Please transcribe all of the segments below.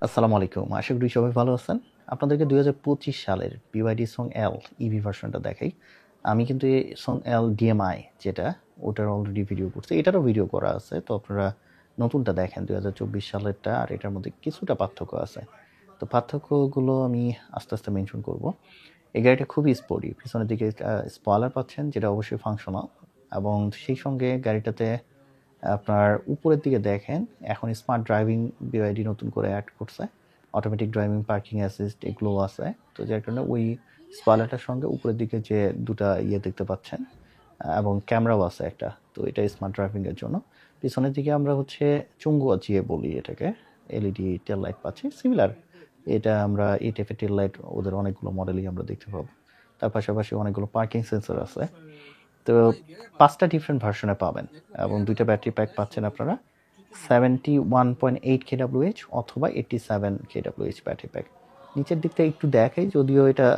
আসসালামু আলাইকুম। আশা করি সবাই ভালো আছেন। আপনাদেরকে ২০২৫ সালের BYD Song L ইভি ভার্সনটা দেখাই। আমি কিন্তু এই Song L DMI যেটা, ওটার অলরেডি ভিডিও করছি। এটারও ভিডিও করা আছে। তো আপনারা নতুনটা দেখেন ২০২৪ সালেরটা, আর এটার মধ্যে কিছুটা পার্থক্য আছে। তো পার্থক্যগুলো আমি আস্তে আস্তে মেনশন করব। এই গাড়িটা খুবই স্পোর্টি। পিছনের দিকে স্পয়লার পাচ্ছেন, যেটা অবশ্যই ফাংশনাল, এবং সেই সঙ্গে গাড়িটাতে আপনার উপরের দিকে দেখেন এখন স্মার্ট ড্রাইভিং বিওআইডি নতুন করে অ্যাড করছে, অটোমেটিক ড্রাইভিং, পার্কিং অ্যাসিস্ট এগুলো আছে। তো যার কারণে ওই স্পয়লারটার সঙ্গে উপরের দিকে যে দুটা দেখতে পাচ্ছেন, এবং ক্যামেরাও আছে একটা, তো এটা স্মার্ট ড্রাইভিং এর জন্য। পিছনের দিকে আমরা হচ্ছে চুঙ্গু আচিয়ে বলি এটাকে, এলইডি টেল লাইট পাচ্ছি সিমিলার। এটা আমরা এই টাইপের টেল লাইট ওদের অনেকগুলো মডেলই আমরা দেখতে পাবো। তার পাশাপাশি অনেকগুলো পার্কিং সেন্সর আছে। তো ৫টা ডিফারেন্ট ভার্সনে পাবেন, এবং ২টা ব্যাটারি প্যাক পাচ্ছেন আপনারা 71.8 kWh অথবা 87 kWh ব্যাটারি প্যাক। নিচের দিকটা একটু দেখাই, যদিও এটা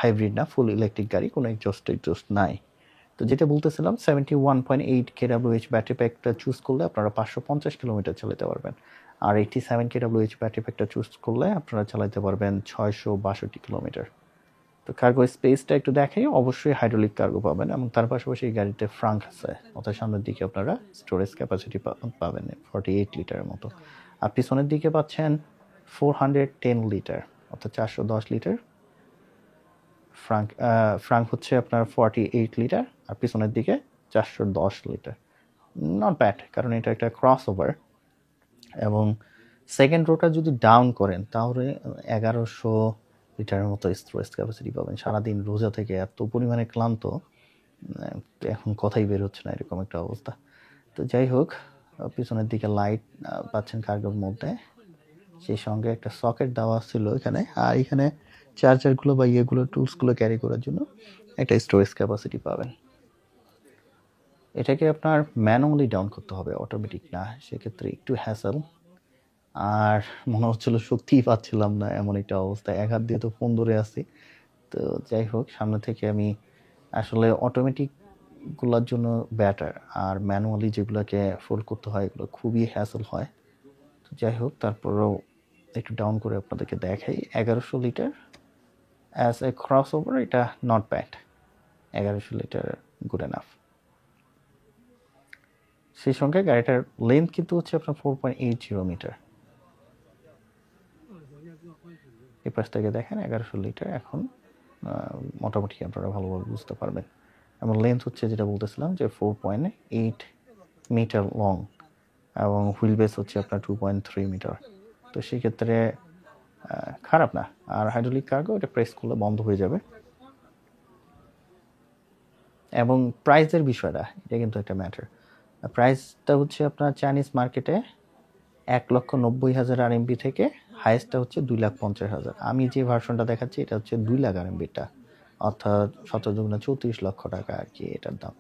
হাইব্রিড না, ফুল ইলেকট্রিক গাড়ি, কোনো এক্সস্ট নাই। তো যেটা বলতেছিলাম, 71.8 kWh ব্যাটারি প্যাকটা চুজ করলে আপনারা 550 কিলোমিটার চালাতে পারবেন, আর 87 kWh ব্যাটারি প্যাকটা চুজ করলে আপনারা চালাতে পারবেন 662 কিলোমিটার। তো কার্গো স্পেসটা একটু দেখাই, অবশ্যই হাইড্রোলিক কার্গো পাবেন, এবং তার পাশাপাশি এই গাড়িতে ফ্রাঙ্ক আছে, অর্থাৎ সামনের দিকে আপনারা স্টোরেজ ক্যাপাসিটি পাবেন 48 লিটারের মতো। আর পিছনের দিকে পাচ্ছেন 410 লিটার, অর্থাৎ 410 লিটার ফ্রাঙ্ক হচ্ছে আপনার 48 লিটার, আর পিছনের দিকে 410 লিটার। নট ব্যাড, কারণ এটা একটা ক্রস ওভার। এবং সেকেন্ড রোটা যদি ডাউন করেন তাহলে 1100 লিটারের মতো স্টোরেজ ক্যাপাসিটি পাবেন। সারাদিন রোজা থেকে এত পরিমাণে ক্লান্ত, এখন কথাই বের হচ্ছে না, এরকম একটা অবস্থা। তো যাই হোক, পিছনের দিকে লাইট পাচ্ছেন কার্গোর মধ্যে, সেই সঙ্গে একটা সকেট দেওয়া ছিল এখানে, আর এখানে চার্জারগুলো বা টুলসগুলো ক্যারি করার জন্য একটা স্টোরেজ ক্যাপাসিটি পাবেন। এটাকে আপনার ম্যানুয়ালি ডাউন করতে হবে, অটোমেটিক না, সেক্ষেত্রে একটু হ্যাসেল। আর মনে হচ্ছিল শক্তিই পাচ্ছিলাম না, এমন একটা অবস্থা, এক হাত দিয়ে তো ফোন ধরে আছি। তো যাই হোক, সামনে থেকে আমি আসলে অটোমেটিক গুলার জন্য ব্যাটার, আর ম্যানুয়ালি যেগুলোকে ফোল্ড করতে হয় এগুলো খুবই হ্যাসেল হয়। তো যাই হোক, তারপরেও একটু ডাউন করে আপনাদেরকে দেখাই। 1100 litre as a crossover, এটা not bad. 1100 litre good enough. সেই সঙ্গে গাড়িটার লেন্থ কিন্তু হচ্ছে আপনার 4.80 মিটার। এই পাশ থেকে দেখেন 1100 লিটার, এখন মোটামুটি আপনারা ভালোভাবে বুঝতে পারবেন। এবং লেন্থ হচ্ছে যেটা বলতেছিলাম যে 4.8 মিটার লং, এবং হুইল বেস হচ্ছে আপনার 2.3 মিটার। তো সেই ক্ষেত্রে খারাপ না। আর হাইড্রোলিক কার্গো, এটা প্রেস করলে বন্ধ হয়ে যাবে। এবং প্রাইসের বিষয়টা, এটা কিন্তু একটা ম্যাটার। প্রাইসটা হচ্ছে আপনার চাইনিজ মার্কেটে 1,90,000 RMB থেকে হাইয়েস্টটা হচ্ছে 2,50,000। আমি যে ভার্সনটা দেখাচ্ছি এটা হচ্ছে 2 লাখ RMBটা, অর্থাৎ 17 লক্ষ টাকা আর কি এটার দাম।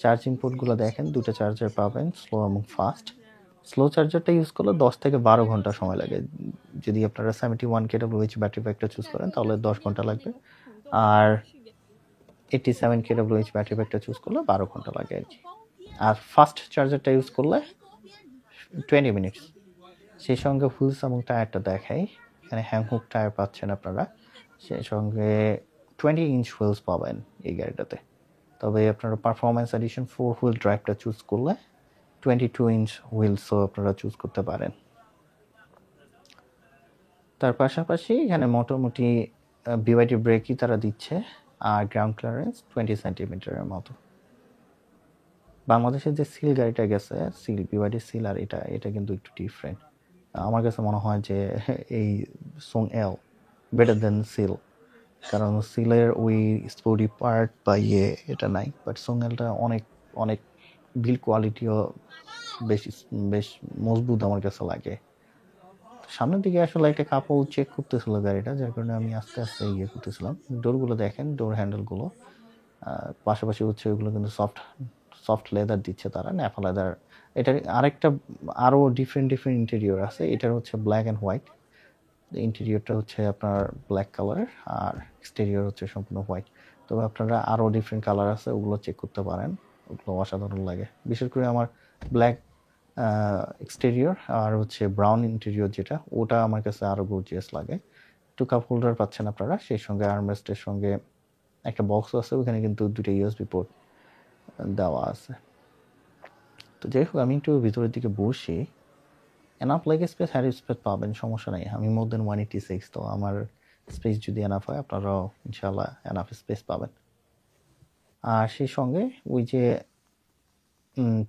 চার্জিং পোর্টগুলো দেখেন, দুটো চার্জার পাবেন, স্লো এবং ফাস্ট। স্লো চার্জারটা ইউজ করলে 10 থেকে 12 ঘন্টা সময় লাগে। যদি আপনারা 71 kWh ব্যাটারি প্যাকটা চুজ করেন তাহলে 10 ঘন্টা লাগবে, আর 87 kWh ব্যাটারি প্যাকটা চুজ করলে 12 ঘন্টা লাগে আর কি। আর ফাস্ট চার্জারটা ইউজ করলে 20 মিনিটস। সেই সঙ্গে হুইলস এবং টায়ারটা দেখাই, এখানে হ্যাংহুক টায়ার পাচ্ছেন আপনারা, সেই সঙ্গে 20 ইঞ্চ হুইলস পাবেন এই গাড়িটাতে। তবে আপনারা পারফরমেন্স এডিশন 4 হুইল ড্রাইভটা চুজ করলে 22 ইঞ্চ হুইলসও আপনারা চুজ করতে পারেন। তার পাশাপাশি এখানে মোটামুটি বিওয়াইডি ব্রেকই তারা দিচ্ছে, আর গ্রাউন্ড ক্লিয়ারেন্স 20 সেন্টিমিটারের মতো। বাংলাদেশের যে সিল গাড়িটা গেছে, সিল বিওয়াইডি সিল, আর এটা কিন্তু একটু ডিফারেন্ট। আমার কাছে মনে হয় যে এই সং এল বেটার দেন সিল, কারণ সিলের ওই স্পোর্টি পার্ট বা এটা নাই, বাট সং এলটা অনেক অনেক বিল্ড কোয়ালিটিও বেশ মজবুত আমার কাছে লাগে। সামনের দিকে আসলে একটা কাপল চেক করতেছিল গাড়িটা, যার কারণে আমি আস্তে আস্তে করতেছিলাম। ডোরগুলো দেখেন, ডোর হ্যান্ডেলগুলো, পাশাপাশি হচ্ছে ওইগুলো কিন্তু সফট লেদার দিচ্ছে তারা, ন্যাপা লেদার। এটার আরেকটা আরও ডিফারেন্ট ইন্টেরিয়র আছে, এটার হচ্ছে ব্ল্যাক অ্যান্ড হোয়াইট। ইন্টেরিয়রটা হচ্ছে আপনার ব্ল্যাক কালার, আর এক্সটেরিয়র হচ্ছে সম্পূর্ণ হোয়াইট। তবে আপনারা আরও ডিফারেন্ট কালার আছে, ওগুলো চেক করতে পারেন, ওগুলো অসাধারণ লাগে। বিশেষ করে আমার ব্ল্যাক এক্সটেরিয়র আর হচ্ছে ব্রাউন ইন্টেরিয়র, যেটা ওটা আমার কাছে আরও গর্জিয়াস লাগে। একটু কাপ হোল্ডার পাচ্ছেন আপনারা, সেই সঙ্গে আর্মরেস্টের সঙ্গে একটা বক্স আছে, ওখানে কিন্তু দুটো ইউএসবি পোর্ট দেওয়া আছে। তো যাই হোক, আমি একটু ভিতরের দিকে বসি। Enough leg space, Harry space পাবেন, সমস্যা নেই। আমি মোর দেন 186, তো আমার স্পেস যদি এনাফ হয় আপনারাও ইনশাল্লাহ এনাফ স্পেস পাবেন। আর সেই সঙ্গে ওই যে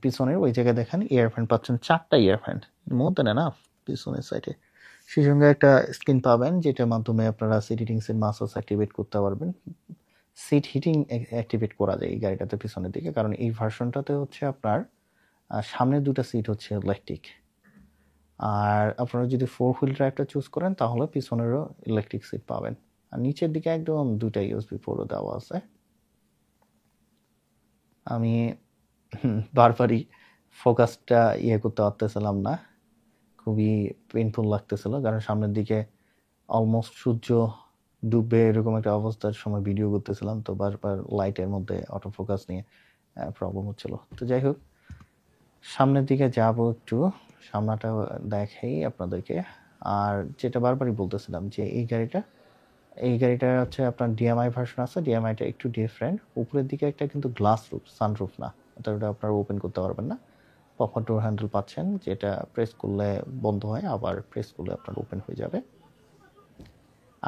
পিছনের ওই জায়গায় দেখেন ইয়ারফ্যান পাচ্ছেন, 4টা ইয়ারফ্যান, মোর দেন এনাফ পিছনের সাইডে। সেই সঙ্গে একটা স্ক্রিন পাবেন, যেটার মাধ্যমে আপনারা সিট হিটিংসের মাসলস অ্যাক্টিভেট করতে পারবেন। সিট হিটিং অ্যাক্টিভেট করা যায় এই গাড়িটাতে পিছনের দিকে, কারণ এই ভার্সনটাতে হচ্ছে আপনার সামনের দুটো সিট হচ্ছে ইলেকট্রিক। আর আপনারা যদি 4 হুইল ড্রাইভটা চুজ করেন তাহলে পিছনেরও ইলেকট্রিক সিট পাবেন। আর নিচের দিকে একদম দুটা ইউএসবি পোর্টও দেওয়া আছে। আমি বারবারই ফোকাসটা করতে পারতেছিলাম না, খুবই পেইনফুল লাগতেছিল, কারণ সামনের দিকে অলমোস্ট সূর্য ডুববে এরকম একটা অবস্থার সময় ভিডিও করতেছিলাম, তো বারবার লাইটের মধ্যে অটো ফোকাস নিয়ে প্রবলেম হচ্ছিল। তো যাই হোক, সামনের দিকে যাব, একটু সামনাটা দেখাই আপনাদেরকে। আর যেটা বারবারই বলতেছিলাম যে এই গাড়িটা হচ্ছে আপনার ডিএমআই ভার্সন আছে, ডিএমআইটা একটু ডিফারেন্ট। উপরের দিকে একটা কিন্তু গ্লাস রুফ, সানরুফ না, ওটা আপনারা ওপেন করতে পারবেন না। পপার ডোর হ্যান্ডেল পাচ্ছেন, যেটা প্রেস করলে বন্ধ হয়, আবার প্রেস করলে আপনার ওপেন হয়ে যাবে।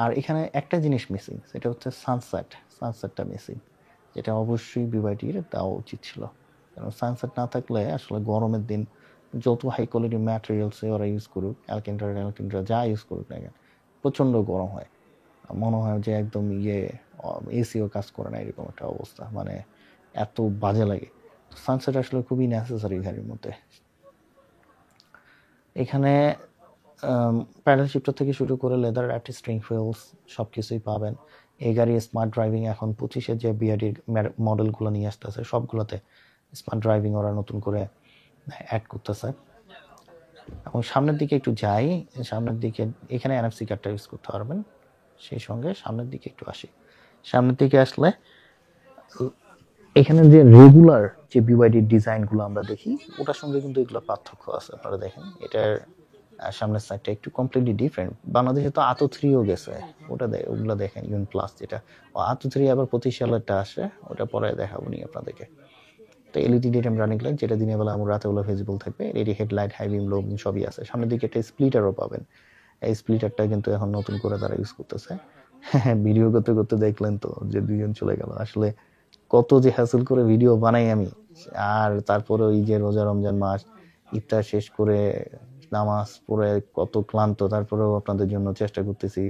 আর এখানে একটা জিনিস মিসিং, সেটা হচ্ছে সানসেটটা মিসিং, যেটা অবশ্যই বিওয়াইডির দেওয়া উচিত ছিল। কারণ সানসেট না থাকলে আসলে গরমের দিন যত হাই কোয়ালিটি ম্যাটেরিয়ালসে ওরা ইউজ করুক, অ্যালকেন্ড্রা যা ইউজ করুক না কেন, প্রচণ্ড গরম হয়। মনে হয় যে একদম এসিও কাজ করে না, এরকম একটা অবস্থা, মানে এত বাজে লাগে। সানসেট আসলে খুবই নেসেসারি গাড়ির মধ্যে। এখানে প্যাডেল শিফটার থেকে শুরু করে লেদার র্যাপড স্টিয়ারিং হুইলস সব কিছুই পাবেন। এই গাড়ির স্মার্ট ড্রাইভিং এখন 25-এ যে বিআরডির মডেলগুলো নিয়ে আসতেছে সবগুলোতে স্মার্ট ড্রাইভিং ওরা নতুন করে অ্যাড করতেছে। এবং সামনের দিকে একটু যাই, সামনের দিকে এখানে এনএফসি কার্ডটা ইউজ করতে পারবেন। সেই সঙ্গে সামনের দিকে একটু আসি, সামনের দিকে আসলে এখানে যে রেগুলার যে বিওয়াইডির ডিজাইনগুলো আমরা দেখি, ওটার সঙ্গে কিন্তু এগুলো পার্থক্য আছে। আপনারা দেখেন এটার সামনের সাইডটা একটু কমপ্লিটলি ডিফারেন্ট। বাংলাদেশে তো আতো 3ও গেছে, ওগুলো দেখেন ইউন প্লাস, যেটা আতো 3 আবার 25 সালেরটা আসে, ওটা পরে দেখাবো নি আপনাদেরকে। তো LED day time running light, যেটা দিনের বেলা এবং রাতে বেলা ভিজিবল থাকবে। এলইডি হেডলাইট, হাই বিম, লো বিম সবই আছে। সামনের দিকে একটা স্প্লিটারও পাবেন, এই স্প্লিটারটা কিন্তু এখন নতুন করে তারা ইউজ করতেছে। ভিডিও করতে করতে দেখলেন তো যে দুইজন চলে গেল। আসলে কত যে হ্যাসেল করে ভিডিও বানাই আমি, আর তারপরে ওই যে রোজা রমজান মাস, ইফতার শেষ করে নামাজ পড়ে কত ক্লান্ত, তারপরেও আপনাদের জন্য চেষ্টা করতেছি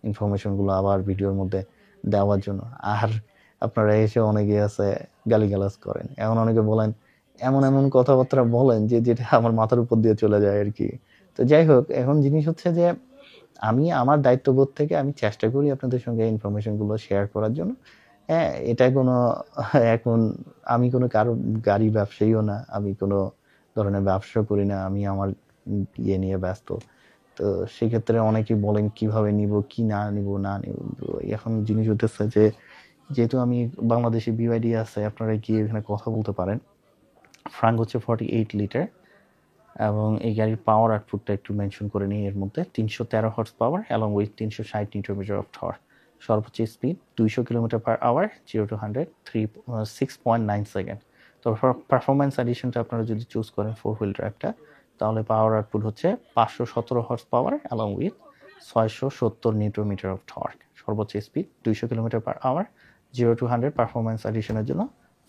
ইনফরমেশনগুলো আবার ভিডিওর মধ্যে দেওয়ার জন্য। আর আপনারা এসে অনেকে আছে গালিগালাজ করেন, এখন অনেকে বলেন এমন এমন কথাবার্তা বলেন যে যেটা আমার মাথার উপর দিয়ে চলে যায় আর কি। তো যাই হোক, এখন জিনিস হচ্ছে যে আমি আমার দায়িত্ববোধ থেকে আমি চেষ্টা করি আপনাদের সঙ্গে ইনফরমেশনগুলো শেয়ার করার জন্য। হ্যাঁ, এটা কোনো এখন আমি কোনো কারো গাড়ি ব্যবসায়ীও না, আমি কোনো ধরনের ব্যবসা করি না, আমি আমার নিয়ে ব্যস্ত। তো সেক্ষেত্রে অনেকেই বলেন কিভাবে নিব, কি না নিব না নিব। এখন জিনিস হতেছে যে যেহেতু আমি বাংলাদেশে বিওয়াইডি আছে, আপনারা গিয়ে এখানে কথা বলতে পারেন। ফ্রাঙ্ক হচ্ছে 48 লিটার, এবং এই গাড়ির পাওয়ার আউটপুটটা একটু মেনশন করে নিই। এর মধ্যে 313 horse power along with 360 newton metre of torque. সর্বোচ্চ speed 200 kilometre per hour, 0 to 100 6.9 second. তো পারফরমেন্স এডিশনটা আপনারা যদি চুজ করেন 4 হুইল ড্রাইভটা, তাহলে পাওয়ার আউটপুট হচ্ছে 517 horse power along with 670 newton metre of torque. সর্বোচ্চ speed 200 kilometre per hour, 0 to 100 performance এডিশনের জন্য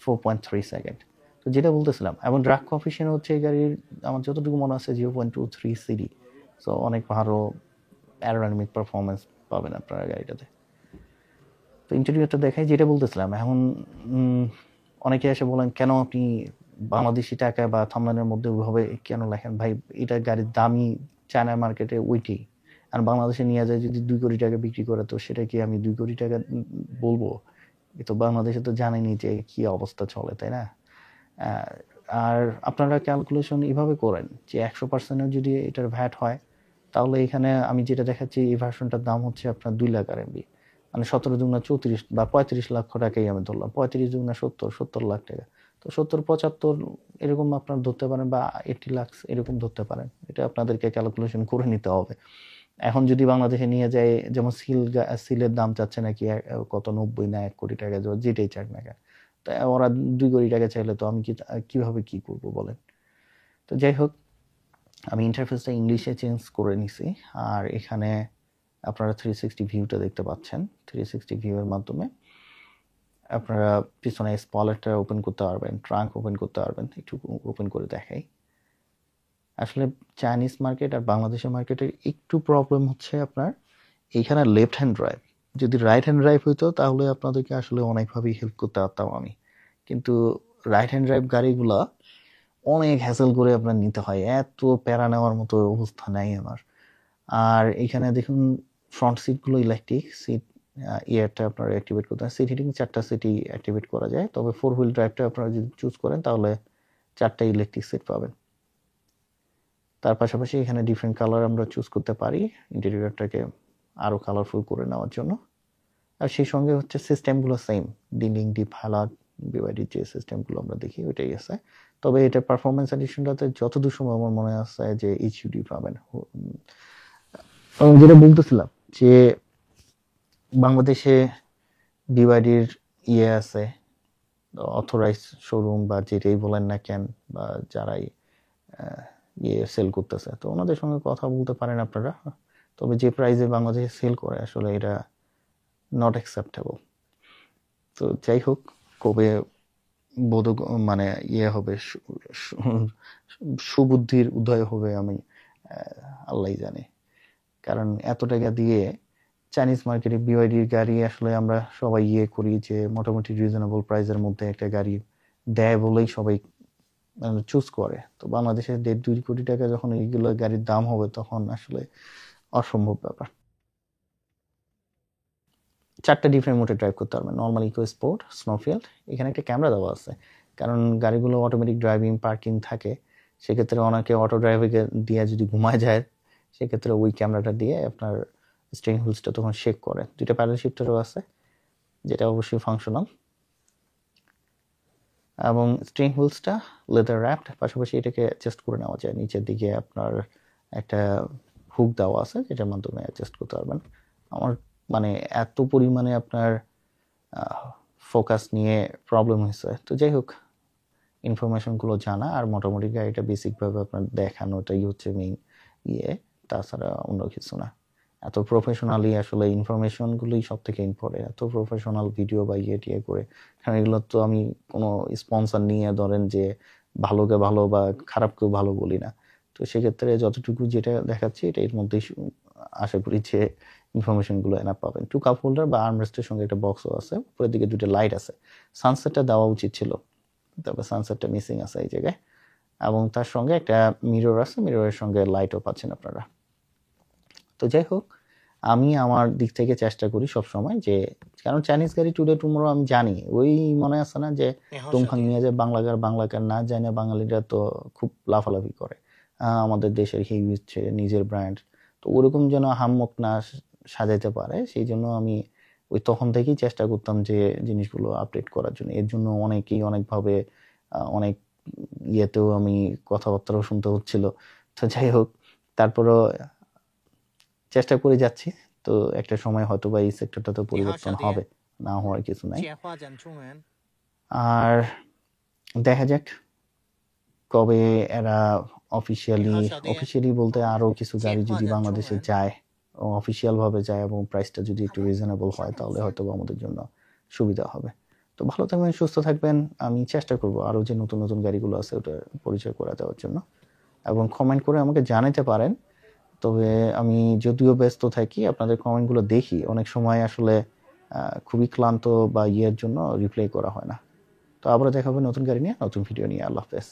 4.3 সেকেন্ড। তো যেটা বলতেছিলাম, এবং ড্রাগ কফিশিয়েন্ট হচ্ছে এই গাড়ির আমার যতটুকু মনে আছে 0.23 সিডি। সো অনেক ভালো অ্যারোডাইনামিক পারফরমেন্স পাবেন আপনারা গাড়িটাতে। তো ইন্টেরিয়রটা দেখাই, যেটা বলতেছিলাম, এখন অনেকে এসে বলেন কেন আপনি বাংলাদেশি টাকা বা থামলানের মধ্যে ওইভাবে কেন লেখেন ভাই, এটা গাড়ির দামি চায়না মার্কেটে ওইটি, আর বাংলাদেশে নিয়ে যায় যদি 2 কোটি টাকা বিক্রি করে, তো সেটা কি আমি 2 কোটি টাকা বলবো? তো বাংলাদেশে তো জানেনি যে কি অবস্থা চলে, তাই না? আর আপনারা ক্যালকুলেশন এভাবে করেন যে 100% যদি এটার ভ্যাট হয়, তাহলে এখানে আমি যেটা দেখাচ্ছি এই ভার্সনটার দাম হচ্ছে আপনার 2 লাখ আরএমবি, মানে 17 দুগুণা 34 বা 35 লক্ষ টাকাই আমি ধরলাম, 35 দুগুণা 70 লাখ টাকা। তো 70-75 এরকম আপনার ধরতে পারেন, বা 80 লাখ এরকম ধরতে পারেন। এটা আপনাদেরকে ক্যালকুলেশন করে নিতে হবে। এখন যদি বাংলাদেশে নিয়ে যায়, যেমন সিলের দাম চাচ্ছে নাকি কত 90 না 1 কোটি টাকা, যেটাই চাক না কেন, তো ওরা 2 কোটি টাকা চাইলে তো আমি কিভাবে কি করব বলেন। তো যাই হোক, আমি ইন্টারফেসটা ইংলিশে চেঞ্জ করে নিছি। আর এখানে আপনারা 360 ভিউটা দেখতে পাচ্ছেন। 360 ভিউয়ের মাধ্যমে আপনারা পিছনে স্পয়লারটা ওপেন করতে পারবেন, ট্রাঙ্ক ওপেন করতে পারবেন। একটু ওপেন করে দেখাই। আসলে চাইনিজ মার্কেট আর বাংলাদেশের মার্কেটের একটু প্রবলেম হচ্ছে আপনার এইখানে লেফট হ্যান্ড ড্রাইভ। যদি রাইট হ্যান্ড ড্রাইভ হইতো তাহলে আপনাদেরকে আসলে অনেকভাবেই হেল্প করতে পারতাম আমি, কিন্তু রাইট হ্যান্ড ড্রাইভ গাড়িগুলা অনেক হ্যাসেল করে আপনার নিতে হয়, এত প্যারা নেওয়ার মতো অবস্থা নেই আমার। আর এখানে দেখুন ফ্রন্ট সিটগুলো ইলেকট্রিক সিট, ইয়ারটা আপনারা অ্যাক্টিভেট করতে হয়। সিট হিটিং 4টা সিটই অ্যাক্টিভেট করা যায়, তবে 4 হুইল ড্রাইভটা আপনারা যদি চুজ করেন তাহলে 4টা ইলেকট্রিক সিট পাবেন। তার পাশাপাশি এখানে ডিফারেন্ট কালার আমরা চুজ করতে পারি ইন্টেরিয়রটাকে আরও কালারফুল করে নেওয়ার জন্য। আর সেই সঙ্গে হচ্ছে সিস্টেমগুলো সেম, ডিলিং, ডিপ, হালাট, বিওয়াইডির যে সিস্টেমগুলো আমরা দেখি ওইটাই আছে। তবে এটা পারফরমেন্স এডিশনটাতে যতদূর সময় আমার মনে আছে যে এইচইউডি পাবেন। যেটা বলতেছিলাম যে বাংলাদেশে বিওয়াইডির আছে অথরাইজ শোরুম বা যেটাই বলেন না কেন, বা যারাই সেল করতেছে, তো ওনাদের সঙ্গে কথা বলতে পারেন আপনারা। তবে যে প্রাইসে বাংলাদেশে সেল করে আসলে এটা নট অ্যাকসেপ্টেবল। তো যাই হোক, কবে বোধ মানে হবে, সুবুদ্ধির উদয় হবে আমি আল্লাহ জানে। কারণ এত টাকা দিয়ে চাইনিজ মার্কেটে বিওয়াইডির গাড়ি আসলে আমরা সবাই করি যে মোটামুটি রিজনেবল প্রাইসের মধ্যে একটা গাড়ি দেয় বলেই সবাই চুজ করে। তো বাংলাদেশে 1.5-2 কোটি টাকা যখন এইগুলো গাড়ির দাম হবে তখন আসলে অসম্ভব ব্যাপার। 4টা ডিফারেন্ট মোডে ড্রাইভ করতে পারবেন, নর্মাল, ইকো, স্পোর্ট, স্নোফিল্ড। এখানে একটা ক্যামেরা দেওয়া আছে, কারণ গাড়িগুলো অটোমেটিক ড্রাইভিং পার্কিং থাকে, সেক্ষেত্রে অনেকে অটো ড্রাইভিংয়ে দিয়ে যদি ঘুমায় যায় সেক্ষেত্রে ওই ক্যামেরাটা দিয়ে আপনার স্টিয়ারিং হুইলসটা তখন শেক করে। 2টা প্যাডেল শিফটারও আছে, যেটা অবশ্যই ফাংশনাল। এবং স্টিয়ারিং হুইলসটা লেদার র্যাপড, পাশাপাশি এটাকে অ্যাডজাস্ট করে নেওয়া যায়। নিচের দিকে আপনার একটা হুক দেওয়া আছে যেটার মাধ্যমে অ্যাডজাস্ট করতে পারবেন। আমার মানে এত পরিমাণে আপনার ফোকাস নিয়ে প্রবলেম হয়েছে। তো যাই হোক, ইনফরমেশনগুলো জানা আর মোটামুটি গাড়িটা বেসিকভাবে আপনার দেখানোটাই হচ্ছে মেইন তাছাড়া অন্য কিছু না। এত প্রফেশনালি আসলে ইনফরমেশনগুলোই সব থেকে ইম্পর্টেন্ট। এত প্রফেশনাল ভিডিও বা টিয়ে করে, কারণ এগুলো তো আমি কোনো স্পন্সর নিয়ে ধরেন যে ভালোকে ভালো বা খারাপকেও ভালো বলি না। তো সেক্ষেত্রে যতটুকু যেটা দেখাচ্ছি এটা এর মধ্যেই আশা করি যে ইনফরমেশনগুলো এনা পাবেন। 2 কাপ হোল্ডার বা আর্মরেস্টের সঙ্গে একটা বক্সও আছে, উপরের দিকে 2টা লাইট আছে। সানসেটটা দেওয়া উচিত ছিল, তবে সানসেটটা মিসিং আছে এই জায়গায়। এবং তার সঙ্গে একটা মিরর আছে, মিররের সঙ্গে লাইটও পাচ্ছেন আপনারা। তো যাই হোক, আমি আমার দিক থেকে চেষ্টা করি সব সময় যে, কারণ চাইনিজ গাড়ি টুডে টুমোরো আমি জানি, ওই মনে আছে না যে তুমফাং নিয়ে যায় বাংলাকার না যায় না, বাঙালিরা তো খুব লাফালাফি করে আমাদের দেশের হচ্ছে নিজের ব্র্যান্ড, তো ওরকম যেন হাম্মক না সাজাইতে পারে, সেই জন্য আমি ওই তখন থেকেই চেষ্টা করতাম যে জিনিসগুলো আপডেট করার জন্য। এর জন্য অনেকেই অনেকভাবে অনেক ইয়েতেও আমি কথাবার্তাও শুনতে হচ্ছিল। তো যাই হোক, তারপরও চেষ্টা করে যাচ্ছি। তো একটা সময় হয়তো বা এই সেক্টরটা তো পরিবর্তন হবে, না হওয়ার কিছু নাই। আর দেখা যাক কবে এরা অফিসিয়ালি বলতে আরো কিছু গাড়ি যদি বাংলাদেশে যায়, অফিসিয়াল ভাবে যায় এবং প্রাইসটা যদি একটু রিজনেবল হয় তাহলে হয়তো আমাদের জন্য সুবিধা হবে। তো ভালো থাকবেন, সুস্থ থাকবেন। আমি চেষ্টা করব আরো যে নতুন নতুন গাড়িগুলো আছে ওটা পরিচয় করে দেওয়ার জন্য, এবং কমেন্ট করে আমাকে জানাতে পারেন। তবে আমি যদিও ব্যস্ত থাকি, আপনাদের কমেন্টগুলো দেখি, অনেক সময় আসলে খুবই ক্লান্ত বা জন্য রিপ্লাই করা হয় না। তো আবারও দেখা হবে নতুন গাড়ি নিয়ে, নতুন ভিডিও নিয়ে। আল্লাহ হাফেজ।